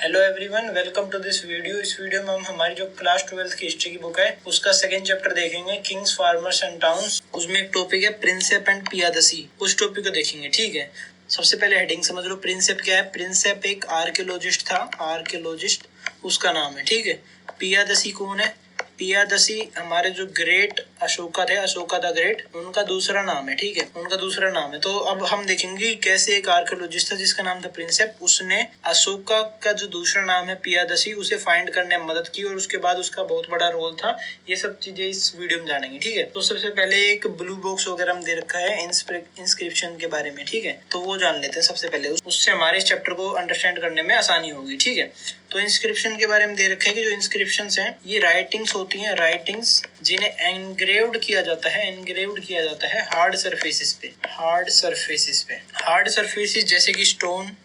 Hello everyone, welcome to this video. इस video में हम हमारी जो क्लास 12th की हिस्ट्री की बुक है उसका सेकंड चैप्टर देखेंगे, किंग्स, फार्मर्स एंड टाउन्स। उसमें एक टॉपिक है प्रिंसेप एंड पियादसी, उस टॉपिक को देखेंगे। ठीक है, सबसे पहले हेडिंग समझ लो। प्रिंसेप क्या है? प्रिंसेप एक आर्कियोलॉजिस्ट था, आर्कियोलॉजिस्ट उसका नाम है। ठीक है, पियादसी कौन है? पियादसी हमारे जो ग्रेट अशोका थे, अशोका द ग्रेट, उनका दूसरा नाम है। ठीक है, उनका दूसरा नाम है। तो अब हम देखेंगे कैसे एक आर्कियोलॉजिस्ट था जिसका नाम था प्रिंसेप, उसने अशोका का जो दूसरा नाम है पियादसी, उसे फाइंड करने में मदद की और उसके बाद उसका बहुत बड़ा रोल था। ये सब चीजें इस वीडियो में जानेंगे। ठीक है, तो सबसे पहले एक ब्लू बॉक्स वगैरह में दे रखा है इंस्क्रिप्शन के बारे में। ठीक है, तो वो जान लेते हैं सबसे पहले, उससे हमारे इस चैप्टर को अंडरस्टैंड करने में आसानी होगी। ठीक है, तो इंस्क्रिप्शन के बारे में दे रखा है कि जो इंस्क्रिप्शंस हैं ये राइटिंग्स होती हैं, राइटिंग्स जिन्हें एनग्रेव्ड किया जाता है, एनग्रेव्ड किया जाता है हार्ड सरफेसेस पे, हार्ड सरफेसेस पे। हार्ड सरफेसेस जैसे कि स्टोन,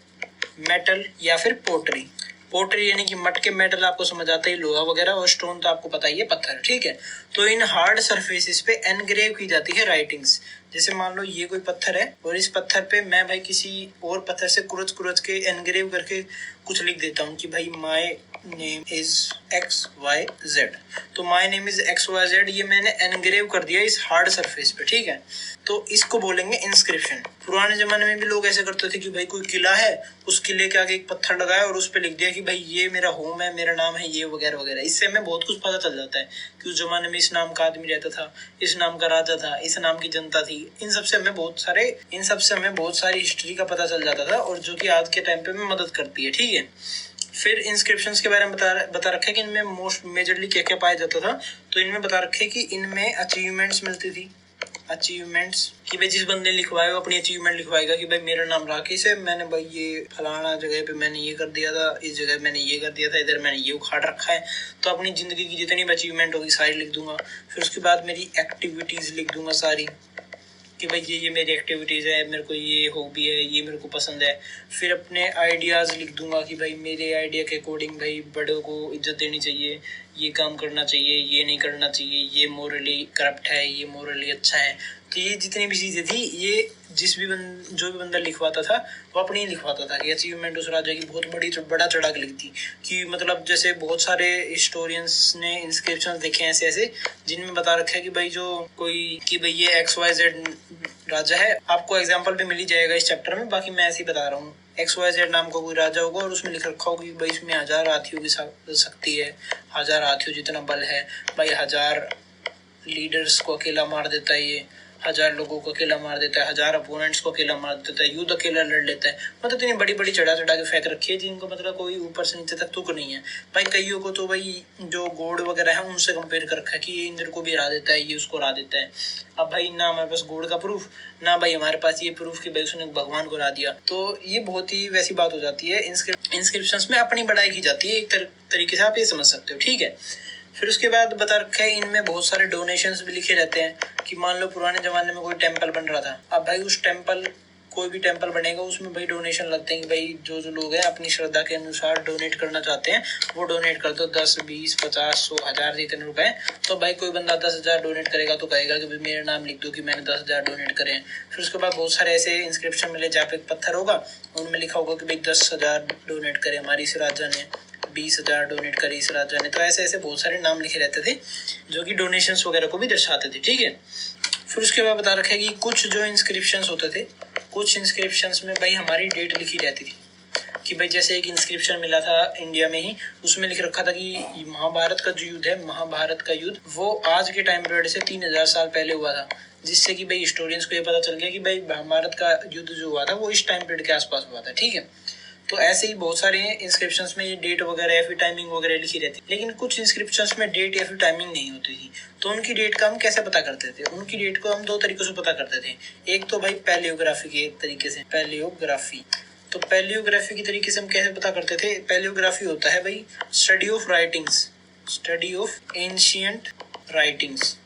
मेटल या फिर पोटरी। पोटरी यानी कि मटके, मेटल आपको समझ आता है लोहा वगैरह, और स्टोन तो आपको पता ही है पत्थर। ठीक है, तो इन हार्ड सरफेसेस पे एनग्रेव की जाती है राइटिंग्स। जैसे मान लो ये कोई पत्थर है और इस पत्थर पे मैं भाई किसी और पत्थर से कुरच कुरच के एनग्रेव करके कुछ लिख देता हूँ कि भाई माय नेम इज XYZ। तो माय नेम इज XYZ ये मैंने एनग्रेव कर दिया इस हार्ड सरफेस पे। ठीक है, तो इसको बोलेंगे इंस्क्रिप्शन। पुराने जमाने में भी लोग ऐसे करते थे कि भाई कोई किला है, उस किले के आगे एक पत्थर लगाया और उस पे लिख दिया कि भाई ये मेरा होम है, मेरा नाम है ये, वगैरह वगैरह। इससे हमें बहुत कुछ पता चल जाता है कि उस जमाने में इस नाम का आदमी रहता था, इस नाम का राजा था, इस नाम की जनता थी। इन सबसे हमें बहुत सारी हिस्ट्री का पता चल जाता था, और जो कि आज के टाइम पे में मदद करती है। ठीक है, फिर इंस्क्रिप्शंस के बारे में बता रखा है कि इनमें मोस्ट मेजरली क्या क्या पाया जाता था। तो इनमें बता रखे कि इनमें अचीवमेंट्स मिलती थी, अचीवमेंट्स, कि भाई जिस बंदे लिखवाएगा अपनी अचीवमेंट लिखवाएगा कि भाई मेरा नाम राकेश है, मैंने भाई ये फलाना जगह पे मैंने ये कर दिया था, इस जगह मैंने ये कर दिया था, इधर मैंने ये उखाड़ रखा है। तो अपनी जिंदगी की जितनी भी अचीवमेंट होगी सारी लिख दूंगा। फिर उसके बाद मेरी एक्टिविटीज लिख दूंगा सारी, कि भाई ये मेरी एक्टिविटीज है, मेरे को ये हॉबी है, ये मेरे को पसंद है। फिर अपने आइडियाज लिख दूंगा कि भाई मेरे आइडिया के अकॉर्डिंग भाई बड़ों को इज्जत देनी चाहिए, ये काम करना चाहिए, ये नहीं करना चाहिए, ये मोरली करप्ट है, ये मोरली अच्छा है। तो ये जितनी भी चीजें थी, ये जो भी बंदा लिखवाता था वो अपनी लिखवाता था कि अचीवमेंट उस राजा की बहुत बड़ा चढ़ा के लिखती। कि मतलब जैसे बहुत सारे हिस्टोरियंस ने इंस्क्रिप्शन देखे हैं ऐसे जिनमें बता रखा है कि भाई जो कोई, कि भाई ये XYZ राजा है। आपको एग्जाम्पल भी मिल ही जाएगा इस चैप्टर में, बाकी मैं ऐसे ही बता रहा हूँ। XYZ नाम का कोई राजा होगा और उसमें लिख रखा होगा कि भाई इसमें 1000 हाथियों की शक्ति है, 1000 हाथियों जितना बल है, भाई 1000 लीडर्स को अकेला मार देता है, ये 1000 लोगों को अकेला मार देता है, 1000 अपोनेंट्स को अकेला मार देता है, युद्ध अकेला लड़ लेता है। मतलब इतनी बड़ी बड़ी चढ़ा के फेंक रखी है जिनको मतलब कोई ऊपर से नीचे तक तुक नहीं है। भाई कईयों को तो भाई जो गॉड वगैरह है उनसे कंपेयर कर रखा है कि ये इंद्र को भी हरा देता है, ये उसको हरा देता है। अब भाई ना हमारे पास गॉड का प्रूफ, ना भाई हमारे पास ये प्रूफ कि भाई उसने भगवान को हरा दिया। तो ये बहुत ही वैसी बात हो जाती है। इंस्क्रिप्शंस में अपनी बढ़ाई की जाती है एक तरीके से, आप ये समझ सकते हो। ठीक है, फिर उसके बाद बता रखा है इनमें बहुत सारे डोनेशंस भी लिखे रहते हैं। कि मान लो पुराने जमाने में कोई टेम्पल बन रहा था, अब भाई उस टेम्पल, कोई भी टेम्पल बनेगा उसमें भाई डोनेशन लगते हैं कि भाई जो लोग हैं अपनी श्रद्धा के अनुसार डोनेट करना चाहते हैं वो डोनेट कर दो, 10, 20, 50, 100, 1000 जितने रुपए। तो भाई कोई बंदा 10,000 डोनेट करेगा तो कहेगा कि भाई मेरा नाम लिख दो कि मैंने 10,000 डोनेट करे हैं। फिर उसके बाद बहुत सारे ऐसे इंस्क्रिप्शन मिले जहाँ पे पत्थर होगा, उनमें लिखा होगा कि भाई 10,000 डोनेट करे हमारी इस राजा ने, 20,000 डोनेट करी इस राजा ने। तो ऐसे बहुत सारे नाम लिखे रहते थे जो कि डोनेशंस वगैरह को भी दर्शाते थे। ठीक है, फिर उसके बाद बता रखा है कि कुछ जो इंस्क्रिप्शंस होते थे, कुछ इंस्क्रिप्शंस में भाई हमारी डेट लिखी रहती थी। कि भाई जैसे एक इंस्क्रिप्शन मिला था इंडिया में ही, उसमें लिख रखा था कि महाभारत का जो युद्ध है, महाभारत का युद्ध वो आज के टाइम पीरियड से 3000 साल पहले हुआ था। जिससे कि भाई हिस्टोरियंस को ये पता चल गया कि भाई महाभारत का युद्ध जो हुआ था वो इस टाइम पीरियड के आसपास हुआ था। ठीक है, तो ऐसे ही बहुत सारे इंस्क्रिप्शंस में ये डेट वगैरह या फिर टाइमिंग वगैरह लिखी रहती, लेकिन कुछ इंस्क्रिप्शंस में डेट या फिर टाइमिंग नहीं होती थी। तो उनकी डेट का हम कैसे पता करते थे? उनकी डेट को हम 2 तरीकों से पता करते थे। एक तो भाई पैलियोग्राफी के तरीके से, पैलियोग्राफी। तो पैलियोग्राफी के तरीके से हम कैसे पता करते थे? पैलियोग्राफी होता है भाई study of writings, study of ancient writings.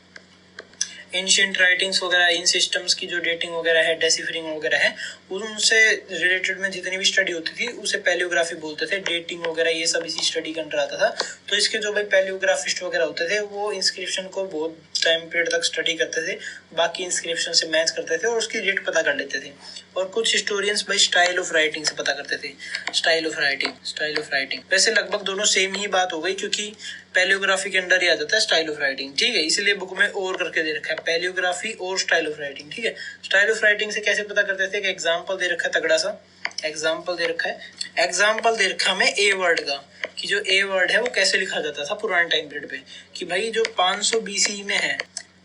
Ancient writings वगैरह, इन सिस्टम्स की जो डेटिंग वगैरह है, डेसिफरिंग वगैरह है, उनसे रिलेटेड में जितनी भी स्टडी होती थी उसे पैलियोग्राफी बोलते थे। डेटिंग वगैरह ये सब इसी स्टडी के अंदर आता था। तो इसके जो भाई पैलियोग्राफिस्ट वगैरह होते थे वो इंस्क्रिप्शन को बहुत उस टाइम पीरियड तक स्टडी करते थे, बाकी इंस्क्रिप्शन से मैच करते थे और उसकी डेट पता कर लेते थे। और कुछ हिस्टोरियंस भाई स्टाइल ऑफ राइटिंग से पता करते थे, स्टाइल ऑफ राइटिंग। वैसे लगभग दोनों सेम ही बात हो गई, क्योंकि पैलियोग्राफी के अंडर ही आ जाता है स्टाइल ऑफ राइटिंग, ठीक है। इसलिए बुक में और करके दे रखा है, पैलियोग्राफी और स्टाइल ऑफ राइटिंग, ठीक है। स्टाइल ऑफ राइटिंग से कैसे पता करते थे, एक एग्जाम्पल दे रखा है, तगड़ा सा एग्जाम्पल दे रखा हमें ए वर्ड का, कि जो ए वर्ड है वो कैसे लिखा जाता था पुराने टाइम पीरियड पे। कि भाई जो 500 BC में है,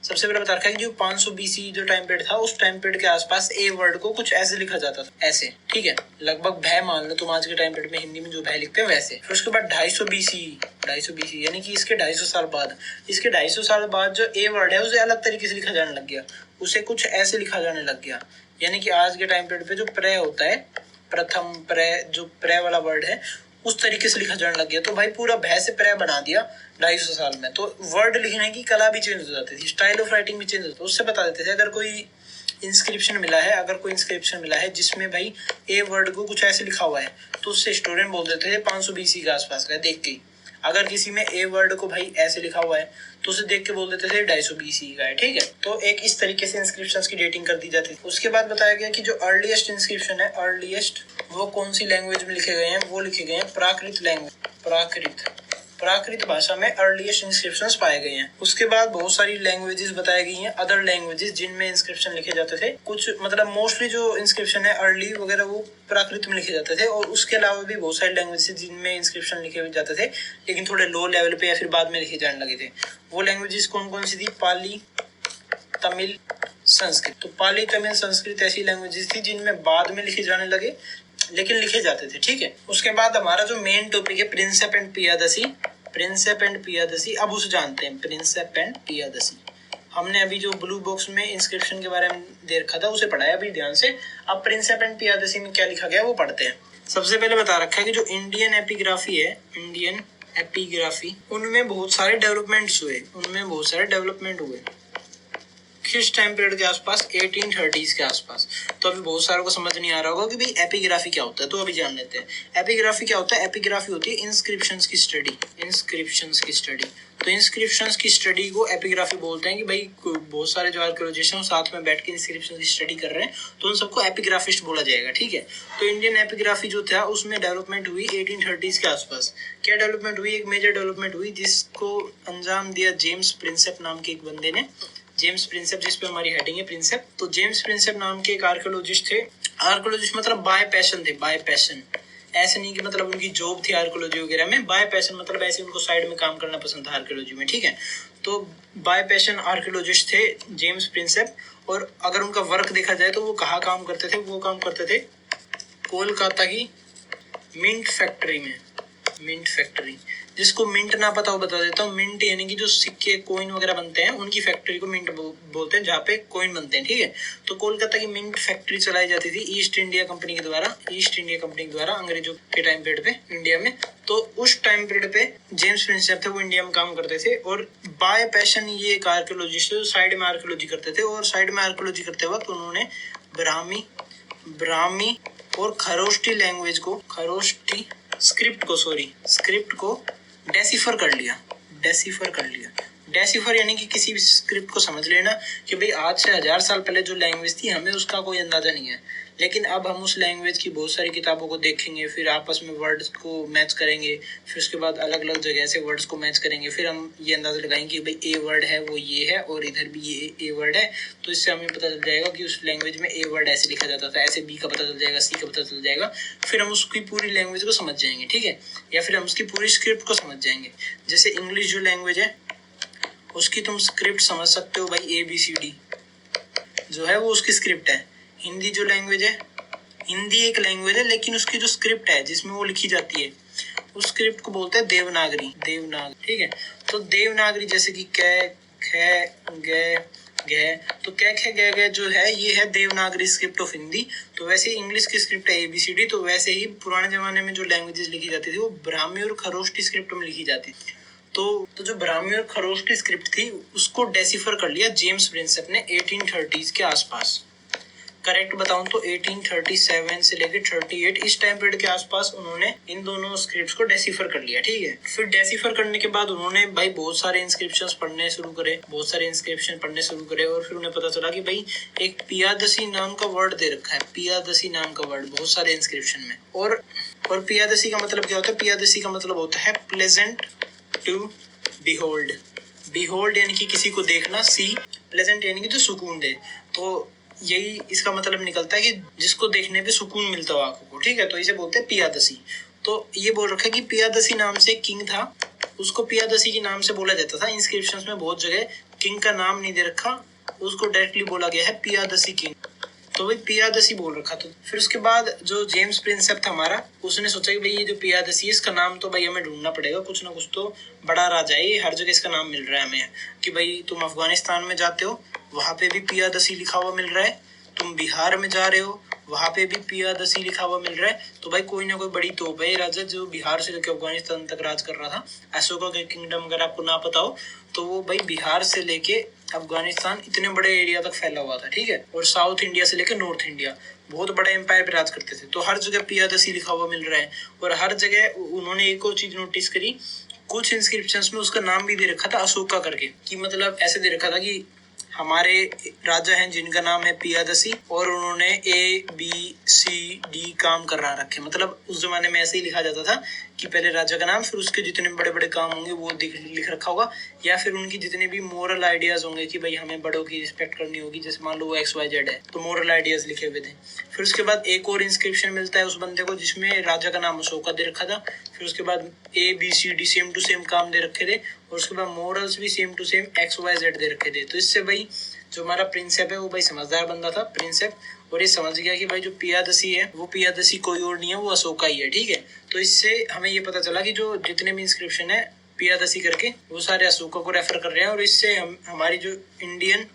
सबसे पहले बता रखा है कि जो 500 BC जो टाइम पीरियड था, उस टाइम पीरियड के आसपास ए वर्ड को कुछ ऐसे लिखा जाता था, ऐसे, ठीक है। लगभग भय मान लो तुम आज के टाइम पीरियड में हिंदी में जो भय लिखते हैं वैसे। फिर उसके बाद 250 BC यानी कि इसके 250 साल बाद जो ए वर्ड है उसे अलग तरीके से लिखा जाने लग गया, उसे कुछ ऐसे लिखा जाने लग गया। यानी कि आज के टाइम पीरियड पे जो प्रय होता है, प्रथम प्रय, जो प्रय वाला वर्ड है उस तरीके से लिखा जाने लग गया। तो भाई पूरा भय से प्रय बना दिया 250 साल में। तो वर्ड लिखने की कला भी चेंज हो जाती थी, स्टाइल ऑफ राइटिंग भी चेंज होता था। उससे बता देते थे अगर कोई इंस्क्रिप्शन मिला है जिसमें भाई ए वर्ड को कुछ ऐसे लिखा हुआ है, तो उससे स्टूडेंट बोल देते थे 500 BC के आसपास का देख के। अगर किसी में ए वर्ड को भाई ऐसे लिखा हुआ है तो उसे देख के बोल देते थे 250 BC का है, ठीक है। तो एक इस तरीके से इंस्क्रिप्शंस की डेटिंग कर दी जाती थी। उसके बाद बताया गया कि जो अर्लीस्ट इंस्क्रिप्शन है, वो कौन सी लैंग्वेज में लिखे गए हैं, वो लिखे गए हैं प्राकृत लैंग्वेज, प्राकृत भाषा में अर्लीस्ट इंस्क्रिप्शंस पाए गए हैं। उसके बाद बहुत सारी लैंग्वेजेस बताई गई हैं, अदर लैंग्वेजेस जिनमें इंस्क्रिप्शन लिखे जाते थे। कुछ मतलब मोस्टली जो इंस्क्रिप्शन है अर्ली वगैरह वो प्राकृत में लिखे जाते थे, और उसके अलावा भी बहुत सारी लैंग्वेजेस जिनमें इंस्क्रिप्शन लिखे जाते थे लेकिन थोड़े लो लेवल पे या फिर बाद में लिखे जाने लगे थे। वो लैंग्वेजेस कौन कौन सी थी, पाली, तमिल, संस्कृत। तो पाली, तमिल, संस्कृत ऐसी लैंग्वेजेस थी जिनमें बाद में लिखे जाने लगे लेकिन लिखे जाते थे, ठीक है। उसके बाद हमारा जो मेन टॉपिक है प्रिंसेप एंड पियादसी, अब उसे जानते हैं। प्रिंसेप एंड पियादसी हमने अभी जो ब्लू बॉक्स में इंस्क्रिप्शन के बारे में दे रखा था उसे पढ़ाया अभी ध्यान से। अब प्रिंसेप एंड पियादसी में क्या लिखा गया वो पढ़ते हैं। सबसे पहले बता रखा है कि जो इंडियन एपिग्राफी उनमें बहुत सारे डेवलपमेंट हुए। किस टाइम पीरियड के आसपास, 1830s के आसपास। तो अभी बहुत सारों को समझ नहीं आ रहा होगा कि भाई एपिग्राफी क्या होता है, तो अभी जान लेते हैं। एपिग्राफी क्या होता है, एपिग्राफी होती है इंस्क्रिप्शंस की स्टडी। तो इंस्क्रिप्शंस की स्टडी को एपिग्राफी बोलते हैं। कि भाई बहुत सारे जो आर्कियोलॉजिस्ट हैं साथ में बैठ के इंस्क्रिप्शन की स्टडी कर रहे हैं, तो उन सबको एपिग्राफिस्ट बोला जाएगा, ठीक है। तो इंडियन एपिग्राफी जो था उसमें डेवलपमेंट हुई 1830s के आसपास। क्या डेवलपमेंट हुई, एक मेजर डेवलपमेंट हुई जिसको अंजाम दिया जेम्स प्रिंसेप नाम के एक बंदे ने। जेम्स प्रिंसेप, जिस पे हमारी हेडिंग है प्रिंसेप। तो जेम्स प्रिंसेप नाम के एक आर्कियोलॉजिस्ट थे। आर्कियोलॉजिस्ट मतलब बाय पैशन, ऐसे नहीं कि मतलब उनकी जॉब थी आर्कियोलॉजी वगैरह में। बाय पैशन मतलब ऐसे उनको साइड में काम करना पसंद था आर्कियोलॉजी में, ठीक है। तो बाय पैशन आर्कियोलॉजिस्ट थे जेम्स प्रिंसेप। और अगर उनका वर्क देखा जाए तो वो कहाँ काम करते थे, वो काम करते थे कोलकाता की मिंट फैक्ट्री। जिसको मिंट ना पता हो बता देता हूँ। मिंट यानी कि जो सिक्के, कॉइन वगैरह बनते हैं उनकी फैक्ट्री को मिंट बोलते हैं, जहाँ पे कॉइन बनते हैं, ठीक है। तो कोलकाता की मिंट फैक्ट्री चलाई जाती थी ईस्ट इंडिया कंपनी के द्वारा अंग्रेजों के टाइम पीरियड पे इंडिया में। तो उस टाइम पीरियड पे जेम्स प्रिंसेप थे, वो इंडिया में काम करते थे। और बाय पैशन ये एक आर्कियोलॉजिस्ट थे, साइड में आर्कियोलॉजी करते थे। और साइड में आर्कियोलॉजी करते वक्त उन्होंने ब्राह्मी और खरोष्टी लैंग्वेज को, स्क्रिप्ट को डेसिफर कर लिया। डेसिफर यानी कि किसी भी स्क्रिप्ट को समझ लेना कि भाई आज से 1000 साल पहले जो लैंग्वेज थी हमें उसका कोई अंदाजा नहीं है, लेकिन अब हम उस लैंग्वेज की बहुत सारी किताबों को देखेंगे, फिर आपस में वर्ड्स को मैच करेंगे, फिर उसके बाद अलग अलग जगह से वर्ड्स को मैच करेंगे, फिर हम ये अंदाजा लगाएंगे कि भाई ए वर्ड है वो ये है और इधर भी ये ए वर्ड है। तो इससे हमें पता चल जाएगा कि उस लैंग्वेज में ए वर्ड ऐसे लिखा जाता था, ऐसे बी का पता चल जाएगा, सी का पता चल जाएगा। फिर हम उसकी पूरी लैंग्वेज को समझ जाएंगे, ठीक है, या फिर हम उसकी पूरी स्क्रिप्ट को समझ जाएंगे। जैसे इंग्लिश जो लैंग्वेज है उसकी तुम स्क्रिप्ट समझ सकते हो भाई, ABCD जो है वो उसकी स्क्रिप्ट है। हिंदी जो लैंग्वेज है, हिंदी एक लैंग्वेज है लेकिन उसकी जो स्क्रिप्ट है जिसमें वो लिखी जाती है उस स्क्रिप्ट को बोलते हैं देवनागरी, ठीक है। तो देवनागरी जैसे कि क, ख, ग, तो क, ख, ग जो है ये है देवनागरी स्क्रिप्ट ऑफ हिंदी। तो वैसे ही इंग्लिश की स्क्रिप्ट है ABCD। तो वैसे ही पुराने जमाने में जो लैंग्वेजेस लिखी जाती थी वो ब्राह्मी और खरोष्टी स्क्रिप्ट में लिखी जाती थी। तो जो ब्राह्मी और खरोष्टी स्क्रिप्ट थी उसको डेसिफर कर लिया जेम्स प्रिंसेप ने 1830s के आसपास। करेक्ट बताऊं तो 1837 से लेकर 38 इस टाइम पीरियड के आसपास उन्होंने इन दोनों स्क्रिप्ट्स को डेसिफर कर लिया। ठीक है, फिर डेसिफर करने के बाद उन्होंने भाई बहुत सारे इंस्क्रिप्शंस पढ़ने शुरू करे, और फिर उन्हें पता चला कि भाई एक पियादसी नाम का वर्ड दे रखा है, पियादसी नाम का वर्ड बहुत सारे इंस्क्रिप्शन में। और पियादसी का मतलब क्या होता है? पियादसी का मतलब होता है प्लेजेंट टू बिहोल्ड। बिहोल्ड यानी कि किसी को देखना, सी प्लेजेंट यानी कि जो सुकून दे। तो यही इसका मतलब निकलता है कि जिसको देखने पे सुकून मिलता हो आंखों को। ठीक है, तो इसे बोलते हैं पियादसी। तो ये बोल रखा है कि पियादसी नाम से किंग था, उसको पियादसी के नाम से बोला जाता था। इंस्क्रिप्शंस में बहुत जगह किंग का नाम नहीं दे रखा, उसको डायरेक्टली बोला गया है पियादसी किंग, तो भाई पियादसी बोल रखा। तो फिर उसके बाद जो जेम्स प्रिंसेप था हमारा, उसने सोचा कि भाई ये जो पियादसी है इसका नाम तो भाई हमें ढूंढना पड़ेगा, कुछ ना कुछ तो बड़ा राजा है ये, हर जगह इसका नाम मिल रहा है हमें कि भाई तुम अफगानिस्तान में जाते हो वहां पे भी पियादसी लिखा हुआ मिल रहा है, तुम बिहार में जा रहे हो वहां पे भी पियादसी लिखा हुआ मिल रहा है, तो भाई कोई ना कोई बड़ी तोप है राजा जो बिहार से लेकर अफगानिस्तान तक राज कर रहा था। अशोका के किंगडम अगर आपको ना पता हो तो वो भाई बिहार से लेके अफगानिस्तान इतने बड़े एरिया तक फैला हुआ था। ठीक है, और साउथ इंडिया से लेकर नॉर्थ इंडिया बहुत बड़ा एम्पायर पे राज करते थे, तो हर जगह पियादसी लिखा हुआ मिल रहा है। और हर जगह उन्होंने एक और चीज नोटिस करी, कुछ इंस्क्रिप्शंस में उसका नाम भी दे रखा था अशोका करके, कि मतलब ऐसे दे रखा था कि हमारे राजा हैं जिनका नाम है पियादसी और उन्होंने ABCD काम कर रहा रखे। मतलब उस जमाने में ऐसे ही लिखा जाता था कि पहले राजा का नाम, फिर उसके जितने बड़े बड़े काम होंगे वो लिख रखा होगा, या फिर उनकी जितने भी मोरल आइडियाज होंगे कि भाई हमें बड़ों की रिस्पेक्ट करनी होगी, जैसे मान लो वो XYZ है तो मोरल आइडियाज लिखे हुए थे। फिर उसके बाद एक और इंस्क्रिप्शन मिलता है उस बंदे को जिसमें राजा का नाम अशोका दे रखा था। फिर उसके बाद ABCD सेम टू सेम काम दे रखे थे, और उसके बाद मोरल्स भी सेम टू सेम XYZ दे रखे थे। तो इससे भाई जो हमारा प्रिंसेप है वो भाई समझदार बंदा था प्रिंसेप, और ये समझ गया कि भाई जो पियादसी है वो पियादसी कोई और नहीं है, वो अशोका ही है। ठीक है, तो इससे हमें ये पता चला कि जो जितने भी इंस्क्रिप्शन है पियादसी करके वो सारे अशोका को रेफर कर रहे हैं, और इससे हमारी जो इंडियन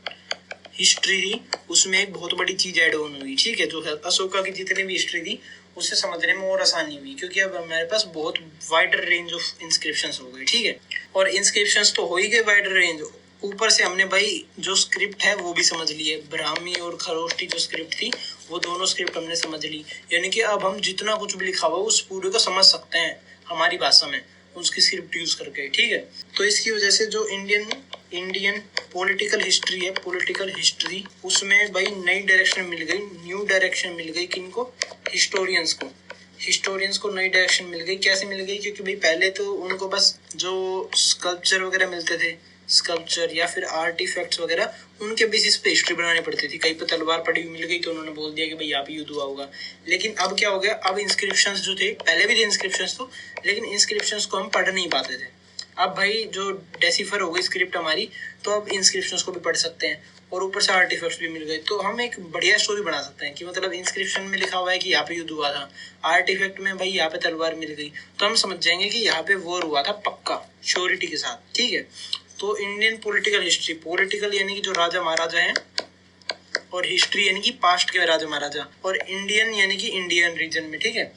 हिस्ट्री थी उसमें एक बहुत बड़ी चीज ऐड ऑन हुई। ठीक है, जो अशोका की जितनी भी हिस्ट्री थी उसे समझने में और आसानी हुई, क्योंकि अब हमारे पास बहुत वाइडर रेंज ऑफ इंस्क्रिप्शंस हो गई। ठीक है, और इंस्क्रिप्शंस तो हो ही गए वाइडर रेंज, ऊपर से हमने भाई जो स्क्रिप्ट है वो भी समझ ली है, ब्राह्मी और खरोष्टी जो स्क्रिप्ट थी वो दोनों स्क्रिप्ट हमने समझ ली, यानी कि अब हम जितना कुछ भी लिखा हुआ उस पूरे को समझ सकते हैं हमारी भाषा में उसकी स्क्रिप्ट यूज करके। ठीक है, तो इसकी वजह से जो इंडियन पॉलिटिकल हिस्ट्री है, पॉलिटिकल हिस्ट्री उसमें भाई नई डायरेक्शन मिल गई, न्यू डायरेक्शन मिल गई। किनको? हिस्टोरियंस को नई डायरेक्शन मिल गई। कैसे मिल गई? क्योंकि भाई पहले तो उनको बस जो स्कल्पचर वगैरह मिलते थे, स्कल्पचर या फिर आर्टिफैक्ट्स वगैरह, उनके बेसिस पे हिस्ट्री बनानी पड़ती थी। कहीं पे तलवार पड़ी हुई मिल गई तो उन्होंने बोल दिया कि भाई यहाँ पे युद्ध हुआ होगा। लेकिन अब क्या हो गया, अब इंस्क्रिप्शंस जो थे, पहले भी थे इंस्क्रिप्शंस तो, लेकिन इंस्क्रिप्शंस को हम पढ़ नहीं पाते थे। अब भाई जो डेसिफर हो गई स्क्रिप्ट हमारी, तो अब इंस्क्रिप्शंस को भी पढ़ सकते हैं, और ऊपर से आर्टिफैक्ट्स भी मिल गए, तो हम एक बढ़िया स्टोरी बना सकते हैं कि मतलब इंस्क्रिप्शन में लिखा हुआ है कि यहाँ पे युद्ध हुआ था, आर्टिफैक्ट में भाई यहाँ पे तलवार मिल गई, तो हम समझ जाएंगे कि यहाँ पे वॉर हुआ था पक्का, श्योरिटी के साथ। ठीक है, तो इंडियन पॉलिटिकल हिस्ट्री, पॉलिटिकल यानी कि जो राजा महाराजा हैं, और हिस्ट्री यानी कि पास्ट के राजा महाराजा, और इंडियन यानी कि इंडियन रीजन में। ठीक है,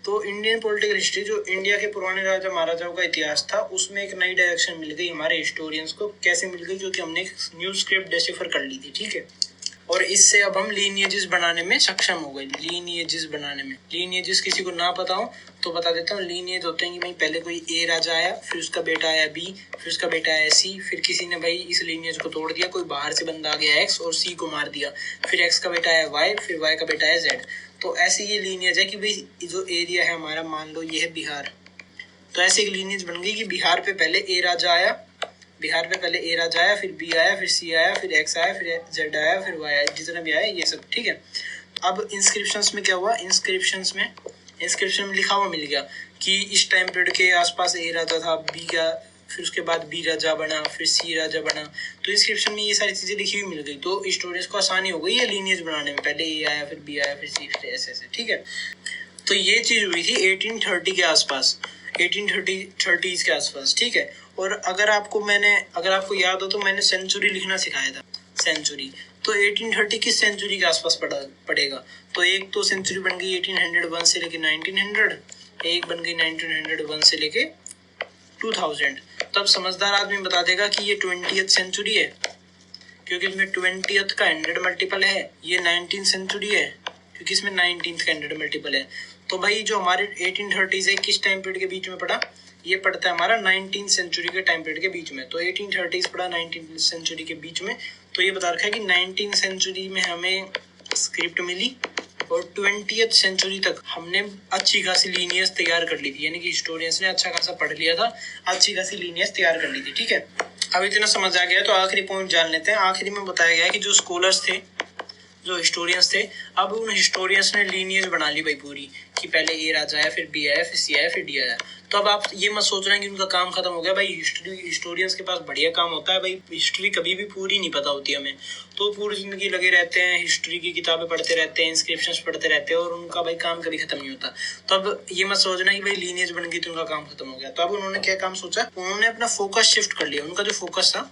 तो इंडियन पॉलिटिकल हिस्ट्री जो इंडिया के पुराने राजा महाराजाओं का इतिहास था उसमें एक नई डायरेक्शन मिल गई हमारे हिस्टोरियंस को। कैसे मिल गई? क्योंकि हमने एक न्यू स्क्रिप्ट डेसिफर कर ली थी। ठीक है, और इससे अब हम लीनिएजेस बनाने में सक्षम हो गए। लीनिएजेस किसी को ना पता हो तो बता देता हूँ। लीनिएज होते हैं कि भाई पहले कोई A राजा आया, फिर उसका बेटा आया B, फिर उसका बेटा आया C, फिर किसी ने भाई इस लीनिएज को तोड़ दिया, कोई बाहर से बंदा आ गया X और C को मार दिया, फिर X का बेटा आया Y, फिर Y का बेटा आया Z। तो ऐसे ये लीनिएज है कि भाई जो एरिया है हमारा, मान लो ये है बिहार, तो ऐसे एक लीनिएज बन गई कि बिहार पे पहले A राजा आया, फिर B आया, फिर C आया, फिर X आया, फिर Z आया, फिर Y आया, जितना भी आया ये सब। ठीक है, अब इंस्क्रिप्शंस में क्या हुआ, इंस्क्रिप्शन में लिखा हुआ मिल गया कि इस टाइम पीरियड के आसपास A राजा था, B का, फिर उसके बाद B राजा बना, फिर C राजा बना। तो इंस्क्रिप्शन में ये सारी चीजें लिखी हुई मिल गई, तो स्टोरीज को आसानी हो गई है लीनिएज बनाने में। पहले A आया, फिर B आया, फिर C, फिर ऐसे। ठीक है, तो ये चीज हुई थी 1830 के आसपास, 1830 के आसपास। ठीक है, और अगर आपको याद हो तो मैंने सेंचुरी लिखना सिखाया था, सेंचुरी। तो 1830 किस सेंचुरी के आसपास पड़ेगा? तो एक तो सेंचुरी बन गई 1801 से लेके 1900, एक बन गई 1901 से लेके 2000। तब समझदार आदमी बता देगा कि ये 20th सेंचुरी है, क्योंकि इसमें 20th का 100 मल्टीपल है, ये 19th सेंचुरी है क्योंकि इसमें 19th का 100 मल्टीपल है। तो भाई जो हमारे 1830s है किस टाइम पीरियड के बीच में पड़ा, ये पड़ता है हमारा 19th सेंचुरी के टाइम पीरियड के बीच में। तो 1830s पड़ा 19th सेंचुरी के बीच में। तो ये बता रखा है कि 19th सेंचुरी में हमें स्क्रिप्ट मिली और 20th सेंचुरी तक हमने अच्छी खासी लीनियर्स तैयार कर ली थी, यानी कि हिस्टोरियंस ने अच्छा खासा पढ़ लिया था, अच्छी खासी लीनियर्स तैयार कर ली थी। ठीक है, अब इतना समझ आ गया तो आखिरी पॉइंट जान लेते हैं। आखिरी में बताया गया है कि जो स्कॉलर्स थे, जो हिस्टोरियंस थे, अब उन हिस्टोरियंस ने लीनियर्स बना ली भाई पूरी, कि पहले ए राजा आया, फिर बी आया, फिर सी आया, फिर डी आया। तो अब आप ये मत सोच रहे हैं कि उनका काम खत्म हो गया। भाई हिस्टोरियंस के पास बढ़िया काम होता है। भाई हिस्ट्री कभी भी पूरी नहीं पता होती हमें, तो पूरी जिंदगी लगे रहते हैं, हिस्ट्री की किताबें पढ़ते रहते हैं, इंस्क्रिप्शंस पढ़ते रहते हैं, और उनका भाई काम कभी खत्म नहीं होता। तो अब ये मत सोचना कि भाई लीनियर्स बन गई तो उनका काम खत्म हो गया। तो अब उन्होंने क्या काम सोचा, उन्होंने अपना फोकस शिफ्ट कर लिया। उनका जो फोकस था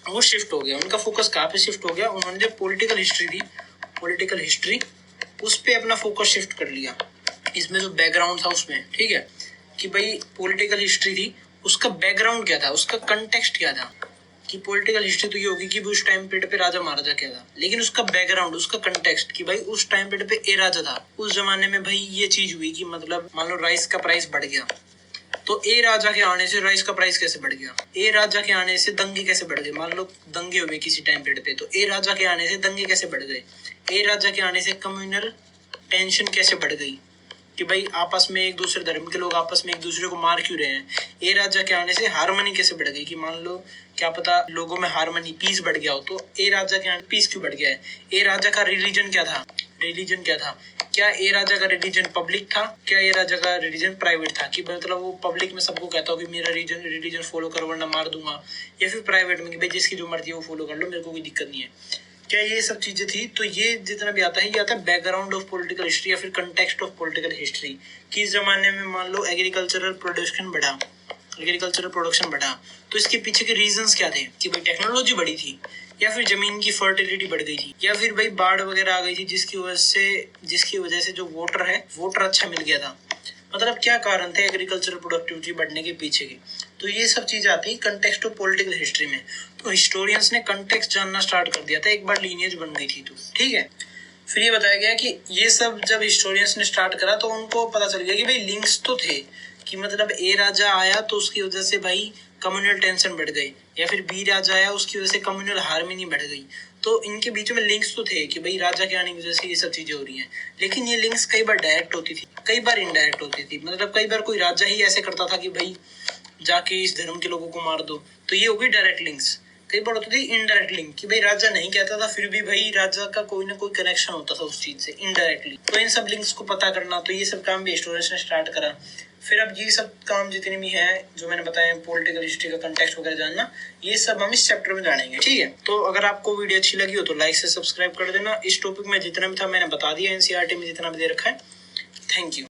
वो शिफ्ट हो गया। उनका फोकस कहाँ पे शिफ्ट हो गया, उन्होंने जो पॉलिटिकल हिस्ट्री थी, पॉलिटिकल हिस्ट्री, उस पे अपना फोकस शिफ्ट कर लिया। इसमें जो बैकग्राउंड था उसमें, ठीक है, कि भाई पॉलिटिकल हिस्ट्री थी, उसका बैकग्राउंड क्या था, उसका कंटेक्स्ट क्या था। कि पॉलिटिकल हिस्ट्री तो ये होगी कि उस टाइम पीरियड पे राजा महाराजा क्या था, लेकिन उसका बैकग्राउंड, उसका कंटेक्स्ट, कि भाई उस टाइम पीरियड पे ए राजा था, उस जमाने में भाई ये चीज हुई कि मतलब मान लो राइस का प्राइस बढ़ गया, तो ए राजा के आने से राइस का प्राइस कैसे बढ़ गया, ए राजा के आने से दंगे कैसे बढ़ गए। मान लो दंगे हुए किसी टाइम पीरियड पे, तो ए राजा के आने से दंगे कैसे बढ़ गए, ए राजा के आने से कम्युनल टेंशन कैसे बढ़ गई, कि भाई आपस में एक दूसरे धर्म के लोग आपस में एक दूसरे को मार क्यों रहे हैं। ए राजा के आने से हारमनी कैसे बढ़ गई, कि मान लो क्या पता लोगों में हारमनी, पीस बढ़ गया हो, तो ए राजा के आने पीस क्यों बढ़ गया है। ए राजा का रिलीजन क्या था, रिलीजन क्या था, क्या ए राजा का रिलीजन पब्लिक था, क्या ए राजा का रिलीजन प्राइवेट था, कि मतलब वो पब्लिक में सबको कहता हो कि मेरा रिलीजन फॉलो करो वरना मार दूंगा, या फिर प्राइवेट में कि भाई जिसकी जो मर्जी है वो फॉलो कर लो, मेरे को कोई दिक्कत नहीं है। क्या ये सब चीजें थी। तो ये जितना भी आता है, ये आता है बैकग्राउंड ऑफ पॉलिटिकल हिस्ट्री या फिर कंटेक्स्ट ऑफ पॉलिटिकल हिस्ट्री। कि इस जमाने में मान लो एग्रीकल्चरल प्रोडक्शन बढ़ा, एग्रीकल्चरल प्रोडक्शन बढ़ा, तो इसके पीछे के रीजंस क्या थे, कि भाई टेक्नोलॉजी बढ़ी थी, या फिर जमीन की फर्टिलिटी बढ़ गई थी, या फिर भाई बाढ़ वगैरह आ गई थी, जिसकी वजह से जो वाटर है, वाटर अच्छा मिल गया था। मतलब क्या कारण थे एग्रीकल्चरल प्रोडक्टिविटी बढ़ने के पीछे की। तो ये सब चीज आती है कंटेक्स्ट ऑफ पॉलिटिकल हिस्ट्री में। तो हिस्टोरियंस ने कंटेक्स्ट जानना स्टार्ट कर दिया था एक बार लीनियज बन गई थी तो, ठीक है। फिर ये बताया गया कि ये सब जब हिस्टोरियंस ने स्टार्ट करा तो उनको पता चल गया कि भाई लिंक्स तो थे, कि मतलब ए राजा आया तो उसकी वजह से भाई कम्युनल टेंशन बढ़ गई, या फिर बी राजा आया उसकी वजह से कम्युनल हार्मनी बढ़ गई। तो इनके बीच में लिंक्स तो थे कि भाई राजा के आने की वजह से ये सब चीजें हो रही हैं, लेकिन ये लिंक्स कई बार डायरेक्ट होती थी, कई बार इनडायरेक्ट होती थी। मतलब कई बार कोई राजा ही ऐसे करता था कि भाई जाके इस धर्म के लोगों को मार दो, तो ये हो गई डायरेक्ट लिंक्स। कई बार होती थी इनडायरेक्ट लिंक, कि भाई राजा नहीं कहता था फिर भी भाई राजा का कोई ना कोई कनेक्शन होता था उस चीज से इनडायरेक्टली। तो इन सब लिंक्स को पता करना, तो ये सब काम भी हिस्टोरियंस ने स्टार्ट करा। फिर अब ये सब काम जितने भी हैं जो मैंने बताया, पॉलिटिकल हिस्ट्री का कंटेक्स्ट वगैरह जानना, ये सब हम इस चैप्टर में जानेंगे, ठीक है। तो अगर आपको वीडियो अच्छी लगी हो तो लाइक से सब्सक्राइब कर देना। इस टॉपिक में जितना भी था मैंने बता दिया, एनसीईआरटी में जितना भी दे रखा है। Thank you.